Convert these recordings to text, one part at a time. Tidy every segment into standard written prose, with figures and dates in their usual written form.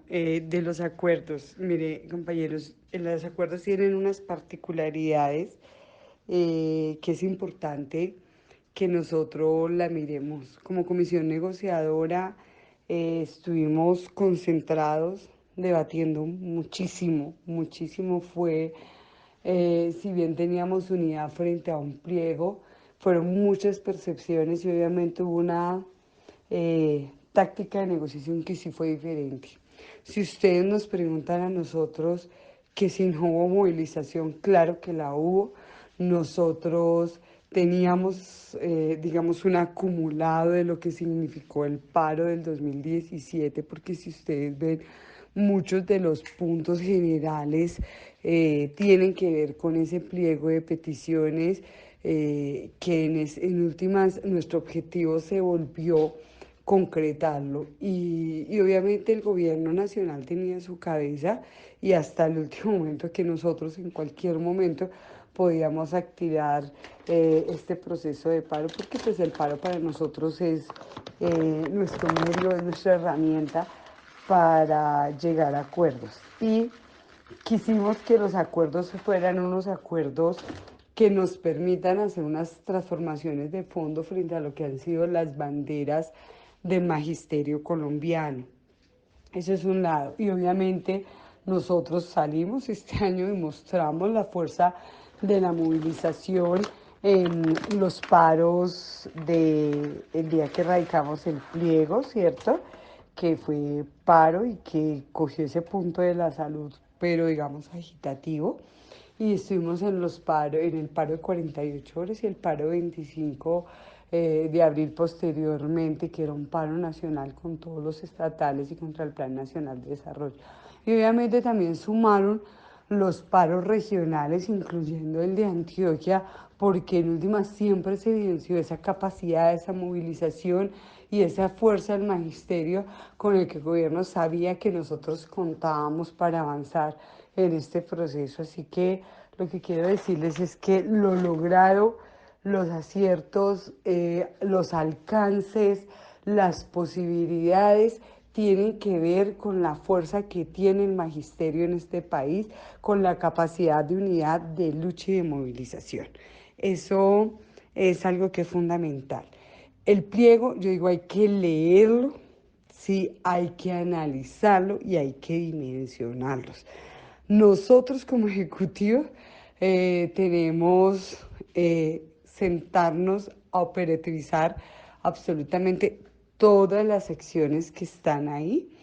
De los acuerdos, mire, compañeros, los acuerdos tienen unas particularidades que es importante que nosotros la miremos. Como comisión negociadora estuvimos concentrados, debatiendo muchísimo, muchísimo fue, si bien teníamos unidad frente a un pliego, fueron muchas percepciones y obviamente hubo una táctica de negociación que sí fue diferente. Si ustedes nos preguntan a nosotros que si no hubo movilización, claro que la hubo. Nosotros teníamos, digamos, un acumulado de lo que significó el paro del 2017, porque si ustedes ven, muchos de los puntos generales tienen que ver con ese pliego de peticiones que en últimas nuestro objetivo se volvió concretarlo. Y obviamente el gobierno nacional tenía en su cabeza y hasta el último momento que nosotros en cualquier momento podíamos activar este proceso de paro, porque pues el paro para nosotros es nuestro medio, es nuestra herramienta para llegar a acuerdos. Y quisimos que los acuerdos fueran unos acuerdos que nos permitan hacer unas transformaciones de fondo frente a lo que han sido las banderas del magisterio colombiano. Eso es un lado. Y obviamente nosotros salimos este año y mostramos la fuerza de la movilización en los paros del día que radicamos el pliego, ¿cierto? Que fue paro y que cogió ese punto de la salud, pero digamos agitativo. Y estuvimos en los paros, en el paro de 48 horas y el paro 25 de abril posteriormente, que era un paro nacional con todos los estatales y contra el Plan Nacional de Desarrollo. Y obviamente también sumaron los paros regionales, incluyendo el de Antioquia, porque en últimas siempre se evidenció esa capacidad, esa movilización y esa fuerza del magisterio con el que el gobierno sabía que nosotros contábamos para avanzar en este proceso. Así que lo que quiero decirles es que lo logrado, los aciertos, los alcances, las posibilidades tienen que ver con la fuerza que tiene el magisterio en este país, con la capacidad de unidad, de lucha y de movilización. Eso es algo que es fundamental. El pliego, yo digo, hay que leerlo, sí, hay que analizarlo y hay que dimensionarlos. Nosotros como ejecutivos tenemos sentarnos a operativizar absolutamente todas las secciones que están ahí,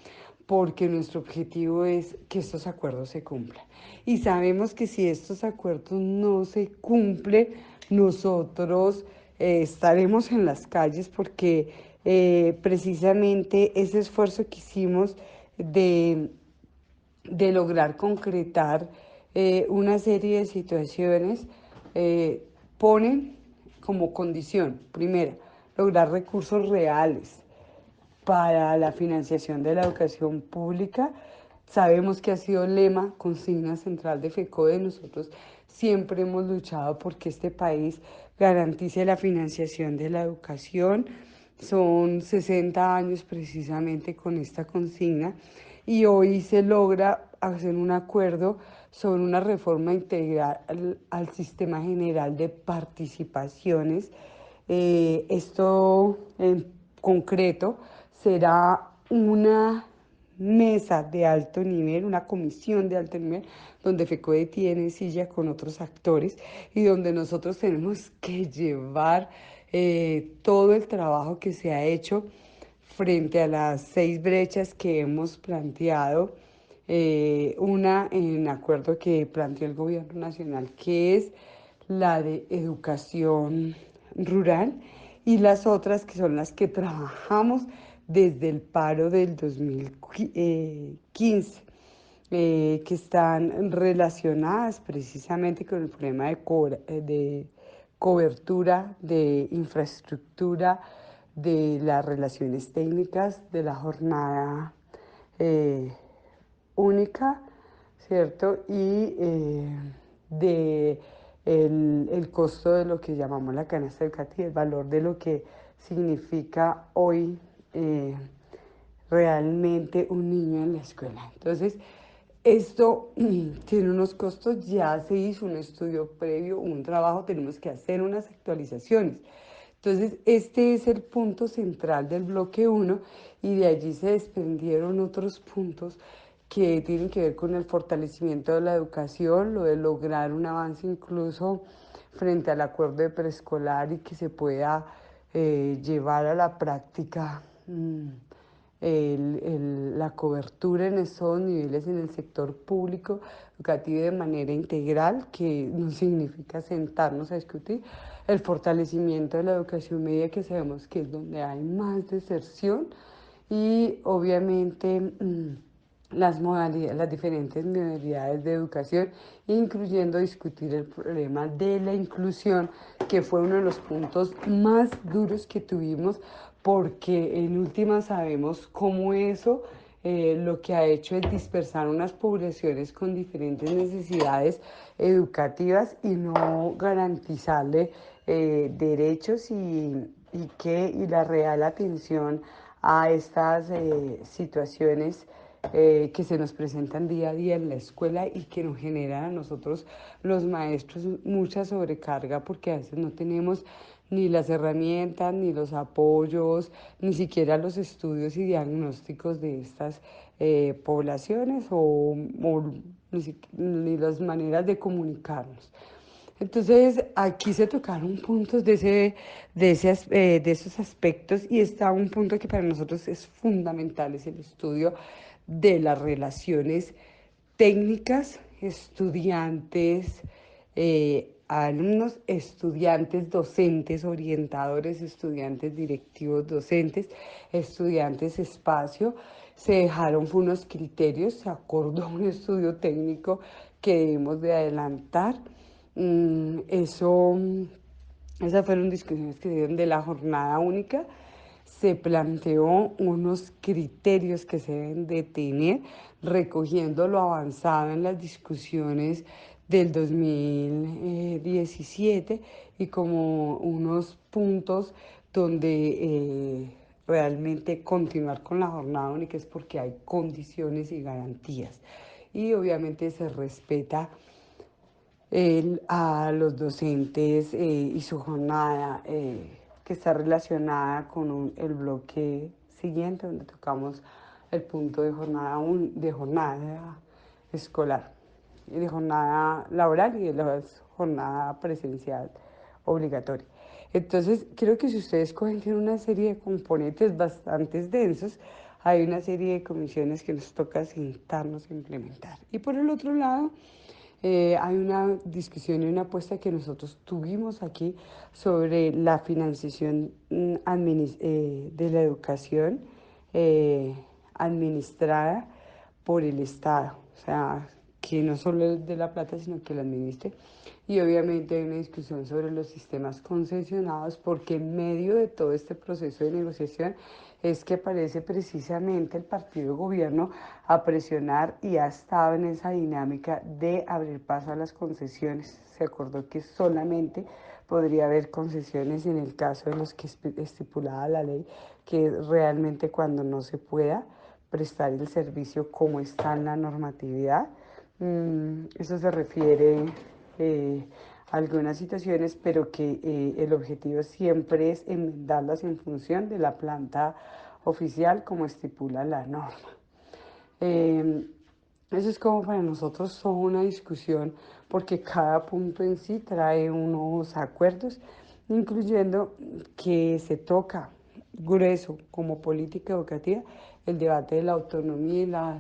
porque nuestro objetivo es que estos acuerdos se cumplan. Y sabemos que si estos acuerdos no se cumplen, nosotros estaremos en las calles porque precisamente ese esfuerzo que hicimos de lograr concretar una serie de situaciones, ponen como condición, primera, lograr recursos reales para la financiación de la educación pública. Sabemos que ha sido lema, consigna central de FECODE. Nosotros siempre hemos luchado porque este país garantice la financiación de la educación. Son 60 años precisamente con esta consigna y hoy se logra hacer un acuerdo sobre una reforma integral al sistema general de participaciones. Esto en concreto será una mesa de alto nivel, una comisión de alto nivel, donde FECODE tiene silla con otros actores y donde nosotros tenemos que llevar todo el trabajo que se ha hecho frente a las 6 brechas que hemos planteado. Una en acuerdo que planteó el gobierno nacional, que es la de educación rural, y las otras que son las que trabajamos desde el paro del 2015, que están relacionadas precisamente con el problema de cobertura, de infraestructura, de las relaciones técnicas, de la jornada eh, única, ¿cierto? Y de el costo de lo que llamamos la canasta educativa, el valor de lo que significa hoy realmente un niño en la escuela. Entonces, esto tiene unos costos, ya se hizo un estudio previo, un trabajo, tenemos que hacer unas actualizaciones. Entonces, este es el punto central del bloque uno y de allí se desprendieron otros puntos que tienen que ver con el fortalecimiento de la educación, lo de lograr un avance incluso frente al acuerdo de preescolar y que se pueda llevar a la práctica la cobertura en esos niveles en el sector público educativo de manera integral, que no significa sentarnos a discutir, el fortalecimiento de la educación media, que sabemos que es donde hay más deserción, y obviamente las modalidades, las diferentes modalidades de educación, incluyendo discutir el problema de la inclusión, que fue uno de los puntos más duros que tuvimos, porque en última sabemos cómo eso lo que ha hecho es dispersar unas poblaciones con diferentes necesidades educativas y no garantizarle derechos y la real atención a estas situaciones que se nos presentan día a día en la escuela y que nos generan a nosotros los maestros mucha sobrecarga, porque a veces no tenemos ni las herramientas, ni los apoyos, ni siquiera los estudios y diagnósticos de estas poblaciones ni las maneras de comunicarnos. Entonces, aquí se tocaron puntos de esos aspectos, y está un punto que para nosotros es fundamental, es el estudio de las relaciones técnicas, estudiantes, alumnos, estudiantes, docentes, orientadores, estudiantes, directivos, docentes, estudiantes, espacio. Se dejaron fue unos criterios, se acordó un estudio técnico que debemos de adelantar. Eso, esas fueron discusiones que se dieron de la jornada única. Se planteó unos criterios que se deben de tener, recogiendo lo avanzado en las discusiones del 2017 y como unos puntos donde realmente continuar con la jornada única es porque hay condiciones y garantías. Y obviamente se respeta a los docentes y su jornada que está relacionada con el bloque siguiente, donde tocamos el punto de jornada escolar, y de jornada laboral y de la jornada presencial obligatoria. Entonces, creo que si ustedes cogen, tiene una serie de componentes bastante densos, hay una serie de comisiones que nos toca sentarnos a implementar. Y por el otro lado, hay una discusión y una apuesta que nosotros tuvimos aquí sobre la financiación de la educación eh, administrada por el Estado, o sea, que no solo es de la plata, sino que la administre. Y obviamente hay una discusión sobre los sistemas concesionados, porque en medio de todo este proceso de negociación es que aparece precisamente el partido de gobierno a presionar y ha estado en esa dinámica de abrir paso a las concesiones. Se acordó que solamente podría haber concesiones en el caso de los que estipulaba la ley, que realmente cuando no se pueda prestar el servicio como está en la normatividad. Eso se refiere a algunas situaciones, pero que el objetivo siempre es enmendarlas en función de la planta oficial como estipula la norma. Eh, Eso es como para nosotros toda una discusión, porque cada punto en sí trae unos acuerdos, incluyendo que se toca grueso como política educativa el debate de la autonomía y la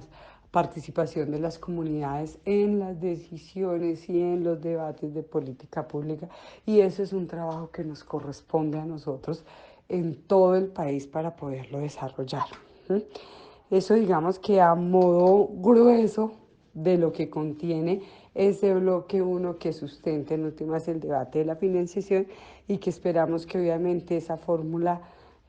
participación de las comunidades en las decisiones y en los debates de política pública. Y eso es un trabajo que nos corresponde a nosotros en todo el país para poderlo desarrollar. ¿Sí? Eso digamos que a modo grueso de lo que contiene ese bloque uno, que sustenta en últimas el debate de la financiación, y que esperamos que obviamente esa fórmula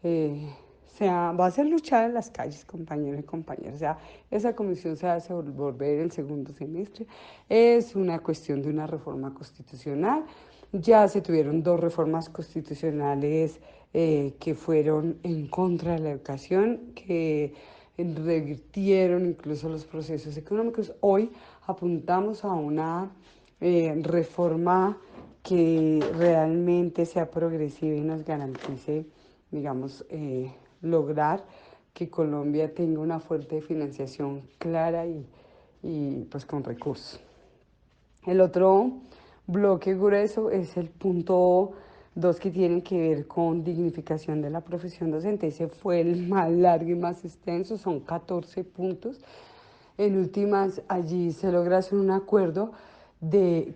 va a ser luchada en las calles, compañeros y compañeras. O sea, esa comisión se va a desenvolver el segundo semestre. Es una cuestión de una reforma constitucional. Ya se tuvieron dos reformas constitucionales que fueron en contra de la educación, que revirtieron incluso los procesos económicos. Hoy apuntamos a una reforma que realmente sea progresiva y nos garantice, digamos, lograr que Colombia tenga una fuerte financiación clara y pues con recursos. El otro bloque grueso es el punto 2 que tiene que ver con dignificación de la profesión docente. Ese fue el más largo y más extenso, son 14 puntos. En últimas, allí se logra hacer un acuerdo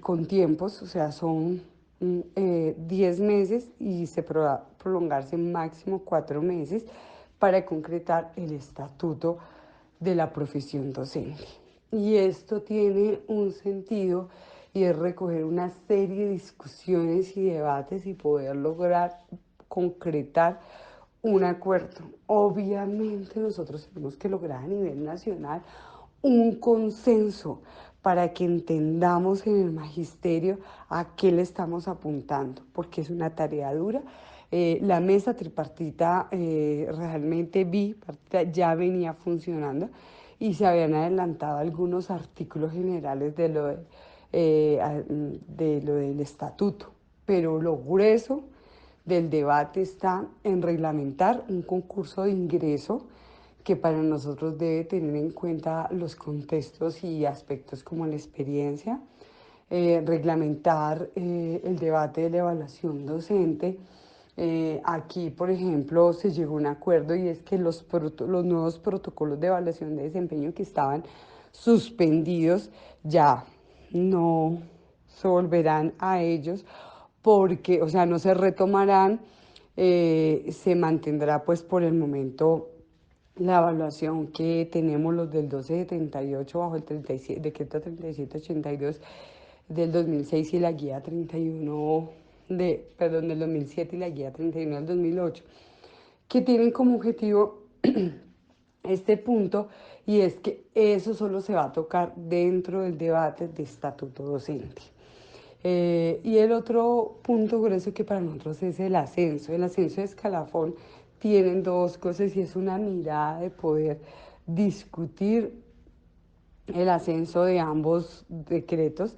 con tiempos, o sea, son 10 meses y se prolongarse máximo 4 meses para concretar el estatuto de la profesión docente. Y esto tiene un sentido y es recoger una serie de discusiones y debates y poder lograr concretar un acuerdo. Obviamente nosotros tenemos que lograr a nivel nacional un consenso para que entendamos en el magisterio a qué le estamos apuntando, porque es una tarea dura. La mesa tripartita realmente bipartita ya venía funcionando y se habían adelantado algunos artículos generales de lo del estatuto, pero lo grueso del debate está en reglamentar un concurso de ingreso que para nosotros debe tener en cuenta los contextos y aspectos como la experiencia, reglamentar el debate de la evaluación docente. Aquí, por ejemplo, se llegó a un acuerdo y es que los nuevos protocolos de evaluación de desempeño que estaban suspendidos ya no se volverán a ellos porque, o sea, no se retomarán, se mantendrá pues por el momento la evaluación que tenemos los del 1278 bajo el 37, decreto 3782 del 2006 y la guía 31 perdón, del 2007 y la guía 31 del 2008, que tienen como objetivo este punto y es que eso solo se va a tocar dentro del debate de estatuto docente. Y el otro punto grueso que para nosotros es el ascenso. El ascenso de escalafón tienen dos cosas y es una mirada de poder discutir el ascenso de ambos decretos,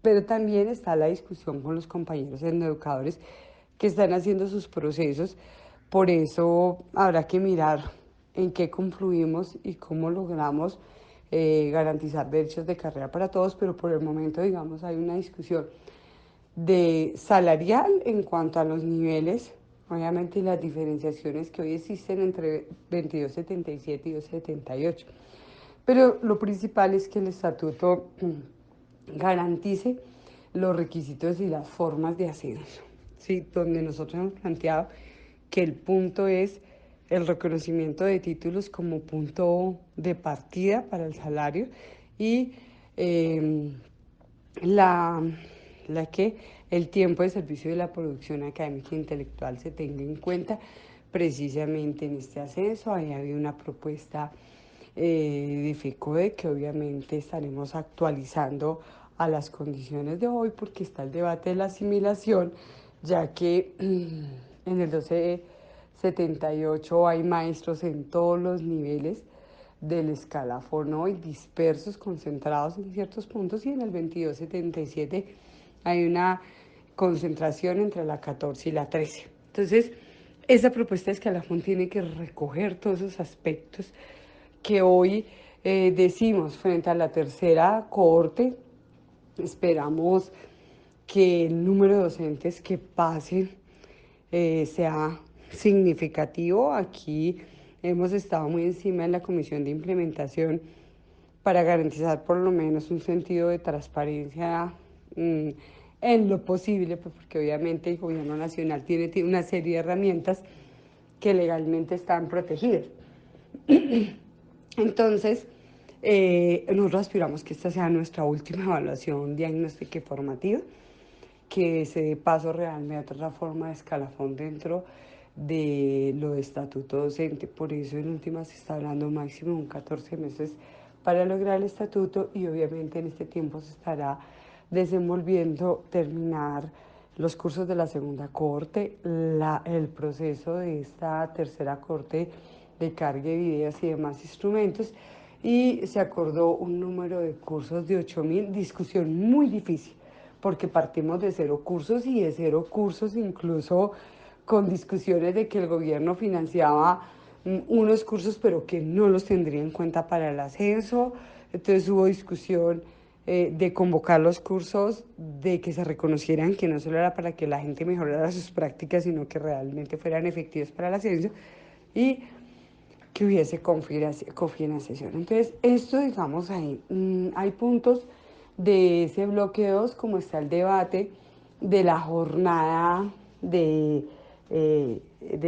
pero también está la discusión con los compañeros educadores que están haciendo sus procesos. Por eso habrá que mirar en qué confluimos y cómo logramos garantizar derechos de carrera para todos, pero por el momento, digamos, hay una discusión de salarial en cuanto a los niveles, obviamente las diferenciaciones que hoy existen entre 2277 y 278. Pero lo principal es que el estatuto garantice los requisitos y las formas de ascenso, ¿sí? Donde nosotros hemos planteado que el punto es el reconocimiento de títulos como punto de partida para el salario y eh, la, la que el tiempo de servicio de la producción académica e intelectual se tenga en cuenta precisamente en este ascenso. Ahí había una propuesta de FECODE que obviamente estaremos actualizando a las condiciones de hoy porque está el debate de la asimilación, ya que en el 1278 hay maestros en todos los niveles del escalafón hoy dispersos, concentrados en ciertos puntos y en el 2277 hay una concentración entre la 14 y la 13. Entonces, esa propuesta de escalafón tiene que recoger todos esos aspectos que hoy decimos frente a la tercera cohorte. Esperamos que el número de docentes que pasen sea significativo. Aquí hemos estado muy encima en la comisión de implementación para garantizar por lo menos un sentido de transparencia en lo posible, pues porque obviamente el gobierno nacional tiene una serie de herramientas que legalmente están protegidas. Entonces, nosotros aspiramos que esta sea nuestra última evaluación diagnóstica y formativa, que se dé paso realmente a otra forma de escalafón dentro de lo de estatuto docente. Por eso en última se está hablando máximo de un 14 meses para lograr el estatuto y obviamente en este tiempo se estará desenvolviendo terminar los cursos de la segunda corte, el proceso de esta tercera corte de carga de videos y demás instrumentos, y se acordó un número de cursos de 8.000, discusión muy difícil, porque partimos de 0 cursos y de 0 cursos incluso con discusiones de que el gobierno financiaba unos cursos pero que no los tendría en cuenta para el ascenso. Entonces hubo discusión de convocar los cursos, de que se reconocieran que no solo era para que la gente mejorara sus prácticas, sino que realmente fueran efectivos para el ascenso, y que hubiese cofinanciación. Entonces, esto, digamos, ahí hay puntos de ese bloque 2, como está el debate de la jornada de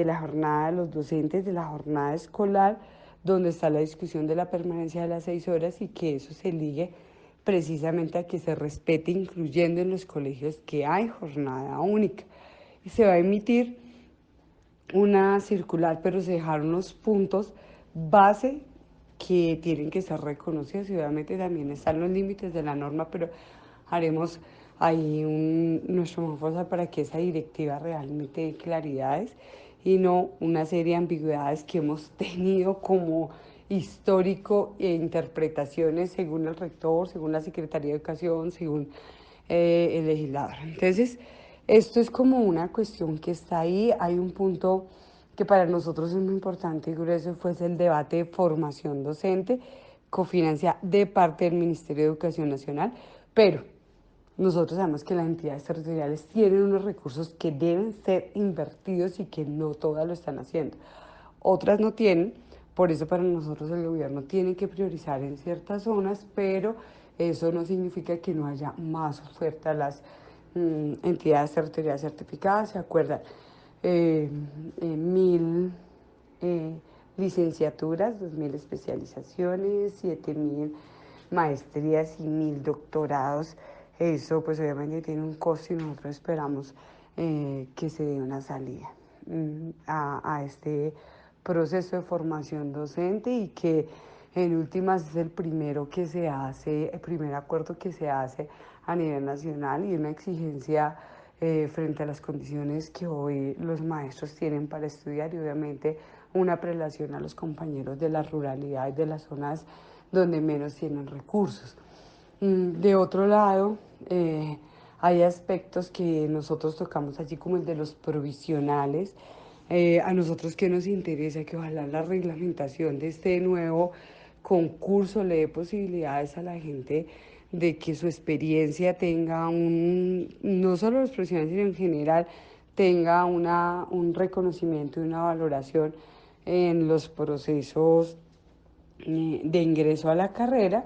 la jornada de los docentes, de la jornada escolar, donde está la discusión de la permanencia de las 6 horas, y que eso se ligue precisamente a que se respete, incluyendo en los colegios que hay jornada única. Y se va a emitir una circular, pero se dejaron los puntos base que tienen que ser reconocidos, y obviamente también están los límites de la norma, pero haremos ahí nuestro mejor esfuerzo para que esa directiva realmente dé claridades y no una serie de ambigüedades que hemos tenido como histórico e interpretaciones según el rector, según la Secretaría de Educación, según el legislador. Entonces, esto es como una cuestión que está ahí. Hay un punto que para nosotros es muy importante y grueso, fue el debate de formación docente, cofinanciada de parte del Ministerio de Educación Nacional, pero nosotros sabemos que las entidades territoriales tienen unos recursos que deben ser invertidos y que no todas lo están haciendo. Otras no tienen, por eso para nosotros el gobierno tiene que priorizar en ciertas zonas, pero eso no significa que no haya más oferta a las entidades territoriales certificadas. ¿Se acuerdan? 1.000 eh, licenciaturas, 2.000 especializaciones, 7.000 maestrías y 1.000 doctorados. Eso pues obviamente tiene un costo, y nosotros esperamos que se dé una salida a este proceso de formación docente, y que en últimas es el primero que se hace, el primer acuerdo que se hace a nivel nacional, y una exigencia frente a las condiciones que hoy los maestros tienen para estudiar, y obviamente una prelación a los compañeros de la ruralidad y de las zonas donde menos tienen recursos. De otro lado, hay aspectos que nosotros tocamos allí, como el de los provisionales. A nosotros que nos interesa que ojalá la reglamentación de este nuevo concurso le dé posibilidades a la gente de que su experiencia tenga no solo los profesionales, sino en general, tenga un reconocimiento y una valoración en los procesos de ingreso a la carrera.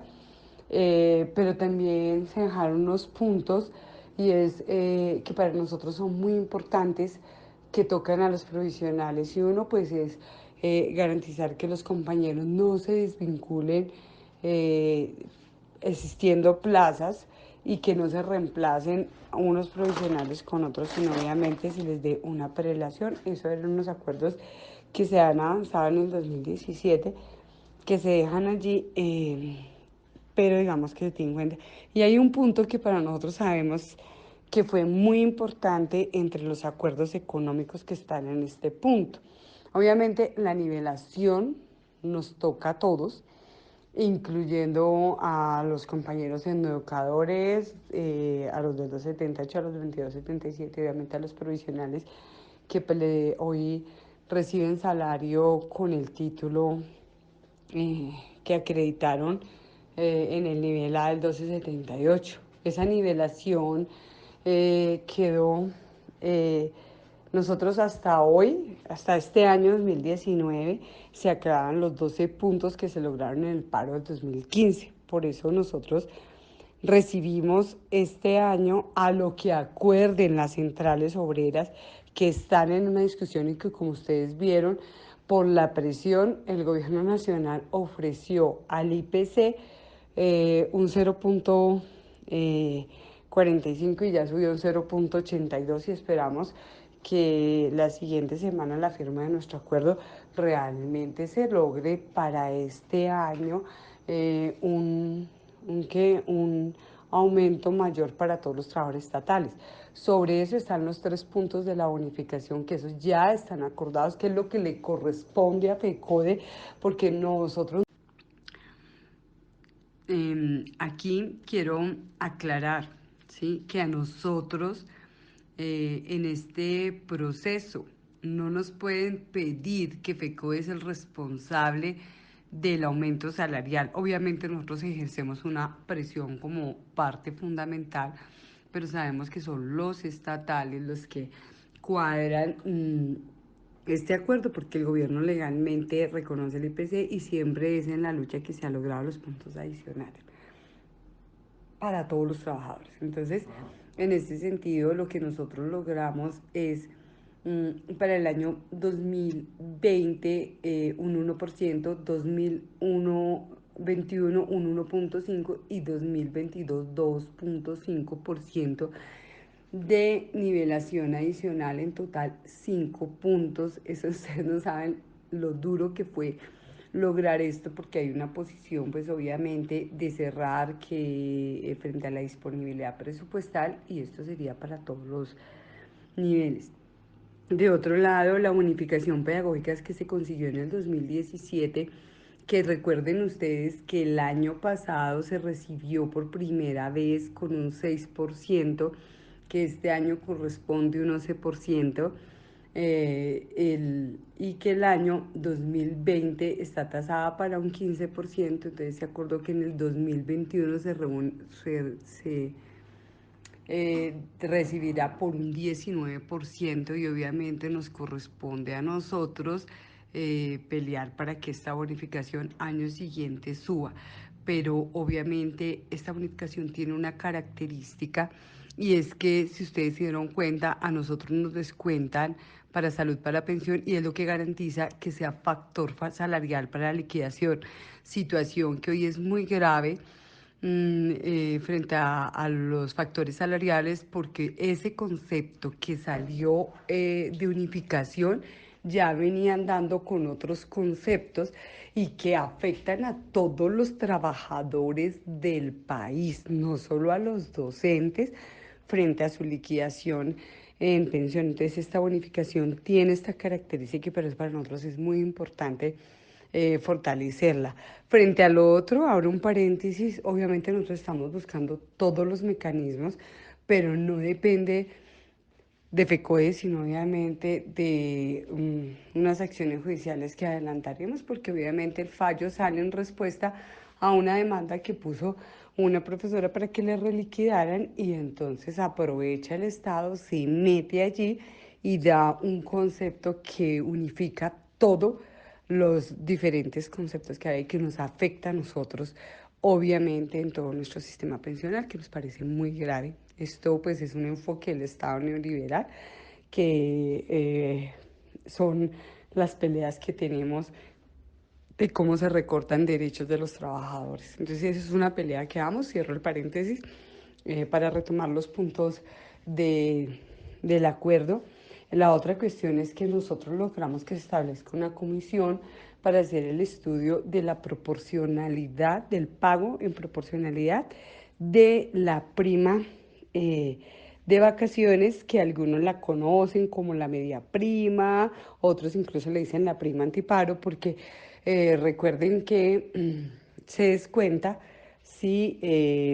Pero también se dejaron unos puntos, y es que para nosotros son muy importantes, que tocan a los provisionales, y uno pues es garantizar que los compañeros no se desvinculen eh, existiendo plazas, y que no se reemplacen unos provisionales con otros, sino obviamente se les dé una prelación. Eso eran unos acuerdos que se han avanzado en el 2017, que se dejan allí, pero digamos que se tiene en cuenta. Y hay un punto que para nosotros sabemos que fue muy importante entre los acuerdos económicos que están en este punto. Obviamente la nivelación nos toca a todos, incluyendo a los compañeros educadores, a los del 278, a los 2277, obviamente a los provisionales que hoy reciben salario con el título que acreditaron en el nivel A del 1278. Esa nivelación quedó, nosotros hasta hoy, hasta este año 2019, se aclaraban los 12 puntos que se lograron en el paro del 2015. Por eso nosotros recibimos este año a lo que acuerden las centrales obreras, que están en una discusión, y que, como ustedes vieron, por la presión, el gobierno nacional ofreció al IPC un 0.45, y ya subió un 0.82, y esperamos que la siguiente semana la firma de nuestro acuerdo realmente se logre para este año un aumento mayor para todos los trabajadores estatales. Sobre eso están los 3 puntos de la bonificación, que esos ya están acordados, que es lo que le corresponde a FECODE, porque nosotros... aquí quiero aclarar, ¿sí?, que a nosotros en este proceso no nos pueden pedir que FECODE es el responsable del aumento salarial. Obviamente nosotros ejercemos una presión como parte fundamental, pero sabemos que son los estatales los que cuadran este acuerdo, porque el gobierno legalmente reconoce el IPC y siempre es en la lucha que se han logrado los puntos adicionales para todos los trabajadores. Entonces, en este sentido, lo que nosotros logramos es para el año 2020 un 1%, 2021 un 1,5% y 2022 2,5% de nivelación adicional, en total 5 puntos. Eso ustedes no saben lo duro que fue lograr esto, porque hay una posición pues obviamente de cerrar que frente a la disponibilidad presupuestal, y esto sería para todos los niveles. De otro lado, la bonificación pedagógica que se consiguió en el 2017, que recuerden ustedes que el año pasado se recibió por primera vez con un 6%, que este año corresponde un 11%, y que el año 2020 está tasada para un 15%, entonces se acordó que en el 2021 recibirá por un 19%, y obviamente nos corresponde a nosotros pelear para que esta bonificación año siguiente suba. Pero obviamente esta bonificación tiene una característica, y es que, si ustedes se dieron cuenta, a nosotros nos descuentan para salud, para pensión, y es lo que garantiza que sea factor salarial para la liquidación, situación que hoy es muy grave frente a los factores salariales, porque ese concepto que salió de unificación ya venían dando con otros conceptos y que afectan a todos los trabajadores del país, no solo a los docentes, frente a su liquidación en pensión. Entonces esta bonificación tiene esta característica, pero para nosotros es muy importante fortalecerla. Frente a lo otro, abro un paréntesis, obviamente nosotros estamos buscando todos los mecanismos, pero no depende de FECODE, sino obviamente de unas acciones judiciales que adelantaremos, porque obviamente el fallo sale en respuesta a una demanda que puso una profesora para que le reliquidaran, y entonces aprovecha el Estado, se mete allí y da un concepto que unifica todos los diferentes conceptos que hay, que nos afecta a nosotros, obviamente en todo nuestro sistema pensional, que nos parece muy grave. Esto pues es un enfoque del Estado neoliberal, que son las peleas que tenemos de cómo se recortan derechos de los trabajadores. Entonces esa es una pelea que damos, cierro el paréntesis, para retomar los puntos del acuerdo. La otra cuestión es que nosotros logramos que se establezca una comisión para hacer el estudio de la proporcionalidad, del pago en proporcionalidad de la prima de vacaciones, que algunos la conocen como la media prima, otros incluso le dicen la prima antiparo, porque recuerden que se descuenta si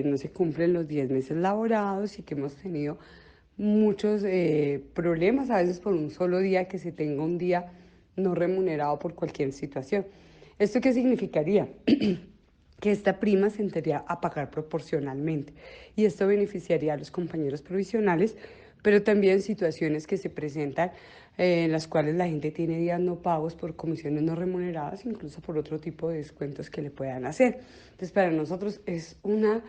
no se cumplen los 10 meses laborados, y que hemos tenido muchos problemas, a veces por un solo día, que se tenga un día no remunerado por cualquier situación. ¿Esto qué significaría? Que esta prima se entraría a pagar proporcionalmente, y esto beneficiaría a los compañeros provisionales, pero también situaciones que se presentan en las cuales la gente tiene días no pagos por comisiones no remuneradas, incluso por otro tipo de descuentos que le puedan hacer. Entonces, para nosotros es una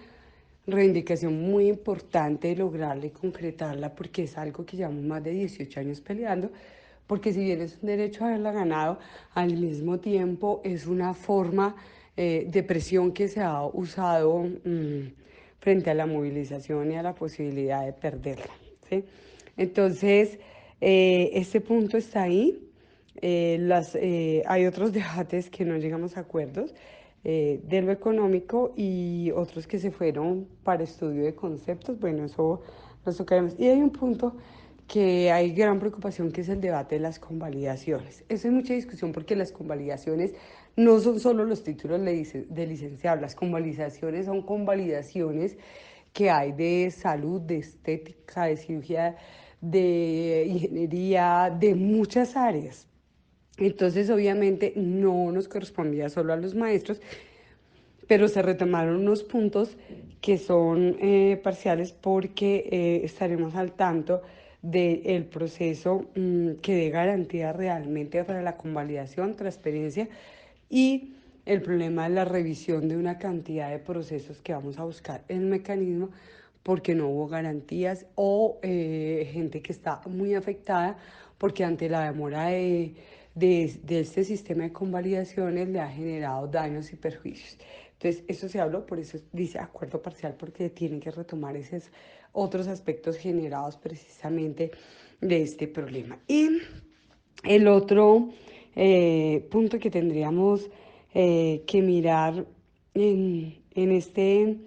reivindicación muy importante lograrla y concretarla, porque es algo que llevamos más de 18 años peleando, porque si bien es un derecho a haberla ganado, al mismo tiempo es una forma de presión que se ha usado frente a la movilización y a la posibilidad de perderla, ¿sí? Entonces, este punto está ahí. Hay otros debates que no llegamos a acuerdos. de lo económico y otros que se fueron para estudio de conceptos. Bueno, eso nos tocaremos. Y hay un punto que hay gran preocupación, que es el debate de las convalidaciones. Eso hay mucha discusión porque las convalidaciones no son solo los títulos de licenciado, las convalidaciones son convalidaciones que hay de salud, de estética, de cirugía, de ingeniería, de muchas áreas. Entonces, obviamente, no nos correspondía solo a los maestros, pero se retomaron unos puntos que son parciales porque estaremos al tanto del proceso que dé garantía realmente para la convalidación, transferencia y el problema de la revisión de una cantidad de procesos que vamos a buscar en el mecanismo porque no hubo garantías o gente que está muy afectada porque ante la demora de este sistema de convalidaciones le ha generado daños y perjuicios. Entonces, eso se habló, por eso dice acuerdo parcial, porque tiene que retomar esos otros aspectos generados precisamente de este problema. Y el otro punto que tendríamos que mirar en este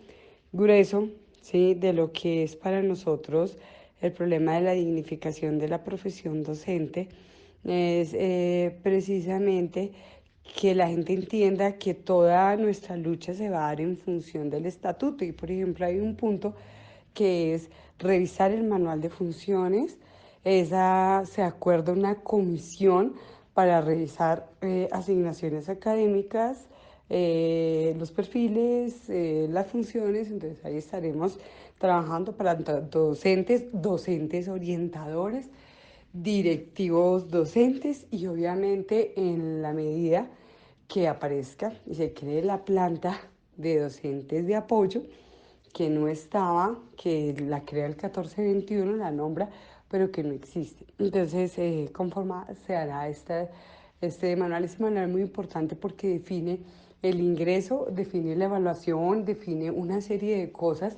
grueso, ¿sí? De lo que es para nosotros el problema de la dignificación de la profesión docente, es precisamente que la gente entienda que toda nuestra lucha se va a dar en función del estatuto. Y por ejemplo hay un punto que es revisar el manual de funciones. Esa se acuerda una comisión para revisar asignaciones académicas, los perfiles, las funciones. Entonces ahí estaremos trabajando para docentes, docentes orientadores, directivos docentes y obviamente en la medida que aparezca y se cree la planta de docentes de apoyo que no estaba, que la crea el 1421, la nombra, pero que no existe. Entonces, conforme se hará este manual. Este manual es muy importante porque define el ingreso, define la evaluación, define una serie de cosas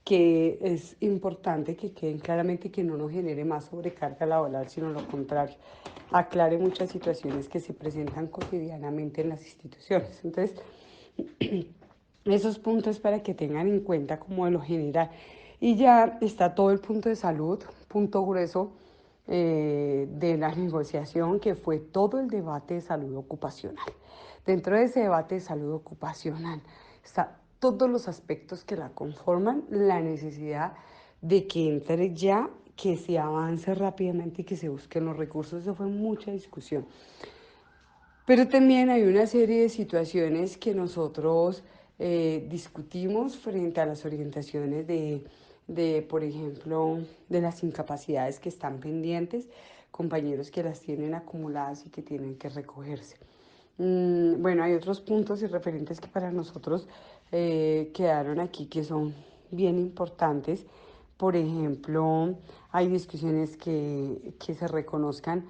que es importante que queden claramente, que no nos genere más sobrecarga laboral, sino lo contrario, aclare muchas situaciones que se presentan cotidianamente en las instituciones. Entonces, esos puntos para que tengan en cuenta como de lo general. Y ya está todo el punto de salud, punto grueso de la negociación, que fue todo el debate de salud ocupacional. Dentro de ese debate de salud ocupacional está todos los aspectos que la conforman, la necesidad de que entre ya, que se avance rápidamente y que se busquen los recursos. Eso fue mucha discusión. Pero también hay una serie de situaciones que nosotros discutimos frente a las orientaciones por ejemplo, de las incapacidades que están pendientes, compañeros que las tienen acumuladas y que tienen que recogerse. Bueno, hay otros puntos y referentes que para nosotros quedaron aquí que son bien importantes. Por ejemplo, hay discusiones que se reconozcan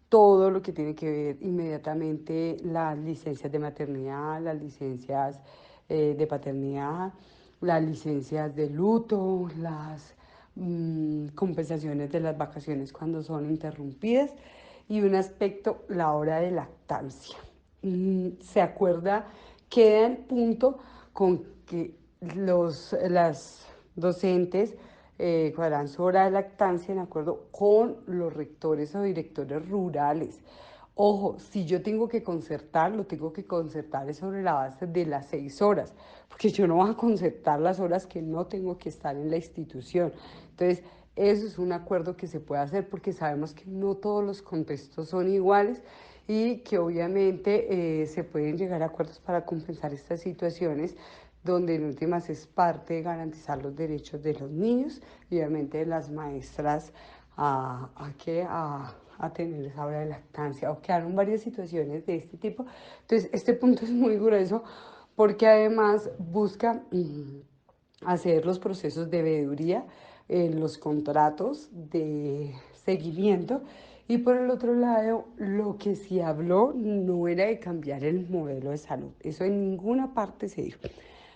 todo lo que tiene que ver inmediatamente las licencias de maternidad, las licencias de paternidad, las licencias de luto, las compensaciones de las vacaciones cuando son interrumpidas y un aspecto, la hora de lactancia. Se acuerda, queda el punto con que las docentes cuadran su hora de lactancia en acuerdo con los rectores o directores rurales. Ojo, si yo tengo que concertar, lo tengo que concertar sobre la base de las 6 horas, porque yo no voy a concertar las horas que no tengo que estar en la institución. Entonces, eso es un acuerdo que se puede hacer porque sabemos que no todos los contextos son iguales y que obviamente se pueden llegar a acuerdos para compensar estas situaciones donde en últimas es parte de garantizar los derechos de los niños y obviamente de las maestras a tener esa hora de lactancia. O quedaron varias situaciones de este tipo. Entonces, este punto es muy grueso porque además busca hacer los procesos de veeduría, los contratos de seguimiento. Y por el otro lado, lo que se habló no era de cambiar el modelo de salud. Eso en ninguna parte se dijo.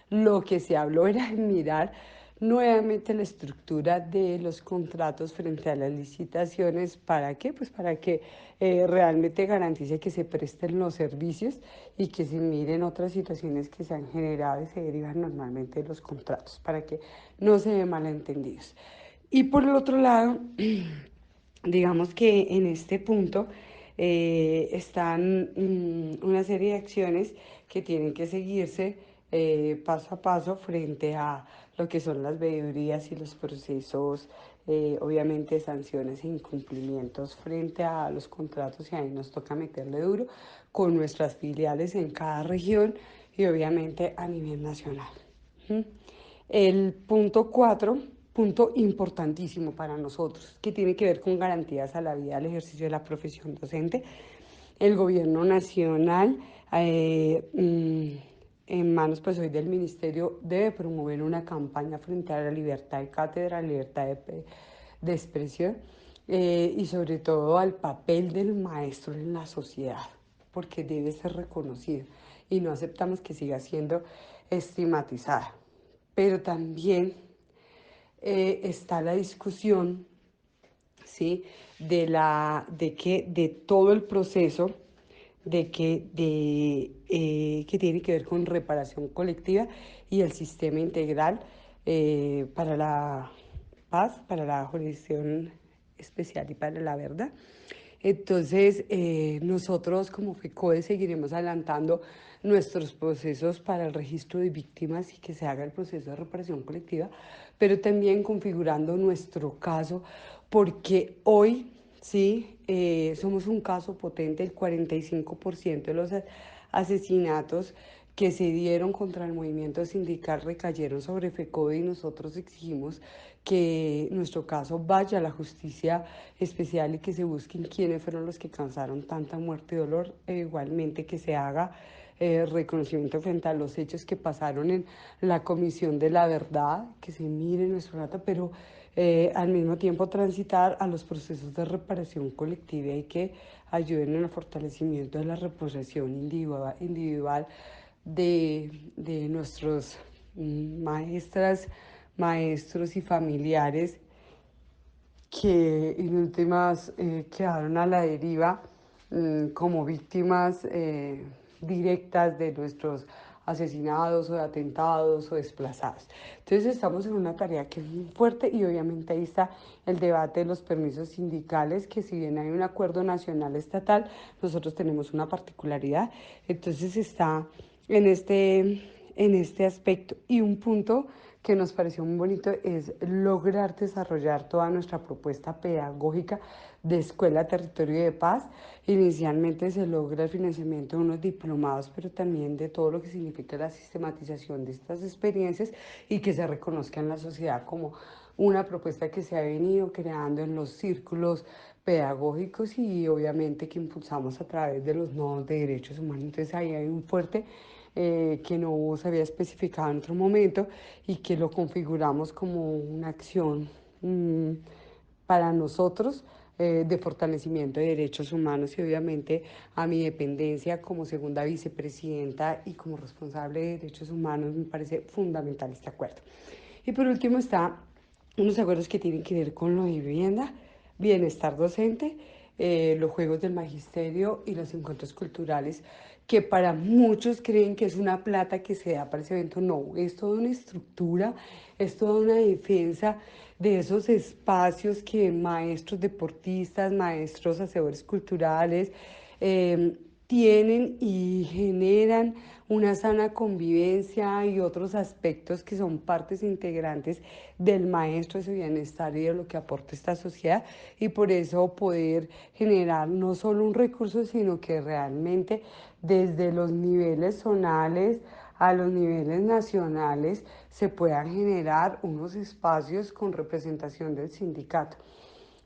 Lo que se habló era de mirar nuevamente la estructura de los contratos frente a las licitaciones. ¿Para qué? Pues para que realmente garantice que se presten los servicios y que se miren otras situaciones que se han generado y se derivan normalmente de los contratos, para que no se den malentendidos. Y por el otro lado, digamos que en este punto están una serie de acciones que tienen que seguirse paso a paso frente a lo que son las veedurías y los procesos, obviamente sanciones e incumplimientos frente a los contratos, y ahí nos toca meterle duro con nuestras filiales en cada región y obviamente a nivel nacional. ¿Mm? El punto 4, punto importantísimo para nosotros, que tiene que ver con garantías a la vida al ejercicio de la profesión docente. El gobierno nacional, en manos pues hoy del ministerio, debe promover una campaña frente a la libertad de cátedra, libertad de expresión, y sobre todo al papel del maestro en la sociedad, porque debe ser reconocido y no aceptamos que siga siendo estigmatizada. Pero también está la discusión, ¿sí? De todo el proceso que tiene que ver con reparación colectiva y el sistema integral para la paz, para la jurisdicción especial y para la verdad. Entonces, nosotros como FECODE seguiremos adelantando nuestros procesos para el registro de víctimas y que se haga el proceso de reparación colectiva, pero también configurando nuestro caso, porque hoy, sí, somos un caso potente. El 45% de los asesinatos que se dieron contra el movimiento sindical recayeron sobre FECODE, y nosotros exigimos que nuestro caso vaya a la justicia especial y que se busquen quiénes fueron los que causaron tanta muerte y dolor, igualmente que se haga reconocimiento frente a los hechos que pasaron en la Comisión de la Verdad, que se mire nuestro dato, pero al mismo tiempo transitar a los procesos de reparación colectiva y que ayuden en el fortalecimiento de la reparación individual de nuestros maestras, maestros y familiares que en últimas quedaron a la deriva como víctimas directas de nuestros asesinados o de atentados o desplazados. Entonces estamos en una tarea que es muy fuerte, y obviamente ahí está el debate de los permisos sindicales, que si bien hay un acuerdo nacional estatal, nosotros tenemos una particularidad. Entonces está en este aspecto. Y un punto que nos pareció muy bonito es lograr desarrollar toda nuestra propuesta pedagógica de Escuela Territorio de Paz. Inicialmente se logra el financiamiento de unos diplomados, pero también de todo lo que significa la sistematización de estas experiencias y que se reconozca en la sociedad como una propuesta que se ha venido creando en los círculos pedagógicos y obviamente que impulsamos a través de los nodos de derechos humanos. Entonces ahí hay un fuerte que no se había especificado en otro momento y que lo configuramos como una acción mmm, para nosotros de fortalecimiento de derechos humanos, y obviamente a mi dependencia como segunda vicepresidenta y como responsable de derechos humanos me parece fundamental este acuerdo. Y por último está unos acuerdos que tienen que ver con la vivienda, bienestar docente, los juegos del magisterio y los encuentros culturales, que para muchos creen que es una plata que se da para ese evento. No, es toda una estructura, es toda una defensa de esos espacios que maestros deportistas, maestros hacedores culturales tienen y generan una sana convivencia y otros aspectos que son partes integrantes del maestro, de su bienestar y de lo que aporta esta sociedad, y por eso poder generar no solo un recurso, sino que realmente desde los niveles zonales a los niveles nacionales se puedan generar unos espacios con representación del sindicato.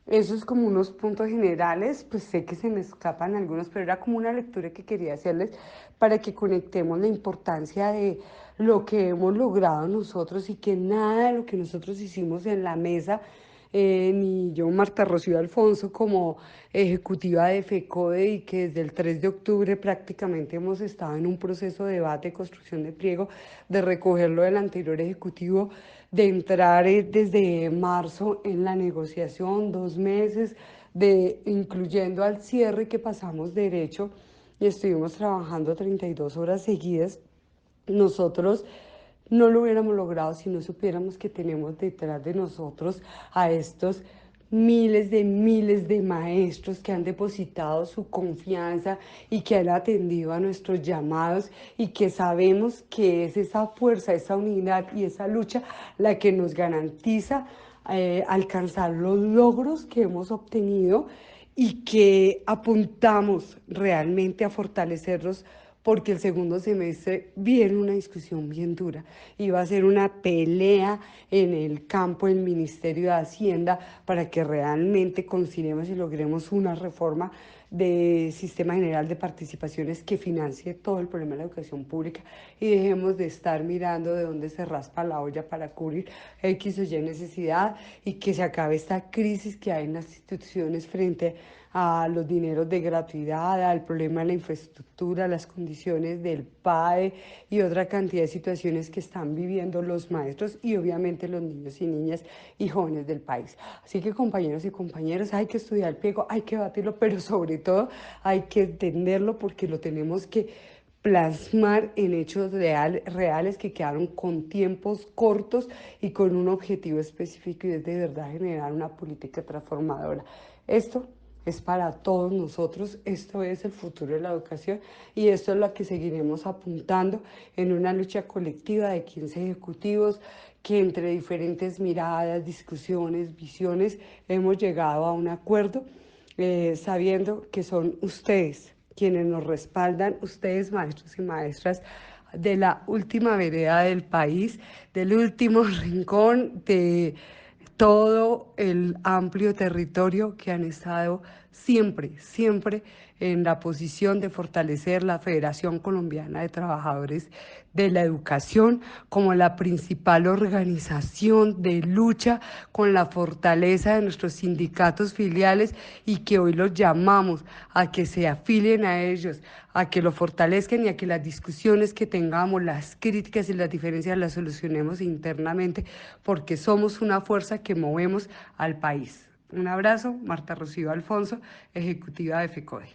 Eso es como unos puntos generales, pues sé que se me escapan algunos, pero era como una lectura que quería hacerles para que conectemos la importancia de lo que hemos logrado nosotros, y que nada de lo que nosotros hicimos en la mesa ni yo, Marta Rocío Alfonso, como ejecutiva de FECODE, y que desde el 3 de octubre prácticamente hemos estado en un proceso de debate, construcción de pliego, de recogerlo del anterior ejecutivo, de entrar desde marzo en la negociación, 2 meses, de incluyendo al cierre que pasamos derecho y estuvimos trabajando 32 horas seguidas. Nosotros no lo hubiéramos logrado si no supiéramos que tenemos detrás de nosotros a estos miles de maestros que han depositado su confianza y que han atendido a nuestros llamados, y que sabemos que es esa fuerza, esa unidad y esa lucha la que nos garantiza alcanzar los logros que hemos obtenido, y que apuntamos realmente a fortalecerlos, porque el segundo semestre viene una discusión bien dura y va a ser una pelea en el campo del Ministerio de Hacienda para que realmente conciliemos y logremos una reforma de sistema general de participaciones que financie todo el problema de la educación pública, y dejemos de estar mirando de dónde se raspa la olla para cubrir X o Y necesidad, y que se acabe esta crisis que hay en las instituciones frente a los dineros de gratuidad, al problema de la infraestructura, las condiciones del PAE y otra cantidad de situaciones que están viviendo los maestros y obviamente los niños y niñas y jóvenes del país. Así que, compañeros y compañeras, hay que estudiar el pliego, hay que batirlo, pero sobre todo hay que entenderlo, porque lo tenemos que plasmar en hechos reales que quedaron con tiempos cortos y con un objetivo específico, y es de verdad generar una política transformadora. Esto es para todos nosotros, esto es el futuro de la educación, y esto es lo que seguiremos apuntando en una lucha colectiva de 15 ejecutivos que, entre diferentes miradas, discusiones, visiones, hemos llegado a un acuerdo, sabiendo que son ustedes quienes nos respaldan, ustedes, maestros y maestras de la última vereda del país, del último rincón de todo el amplio territorio, que han estado siempre, siempre en la posición de fortalecer la Federación Colombiana de Trabajadores de la Educación como la principal organización de lucha, con la fortaleza de nuestros sindicatos filiales, y que hoy los llamamos a que se afilien a ellos, a que lo fortalezcan, y a que las discusiones que tengamos, las críticas y las diferencias, las solucionemos internamente, porque somos una fuerza que movemos al país. Un abrazo, Marta Rocío Alfonso, ejecutiva de FECODE.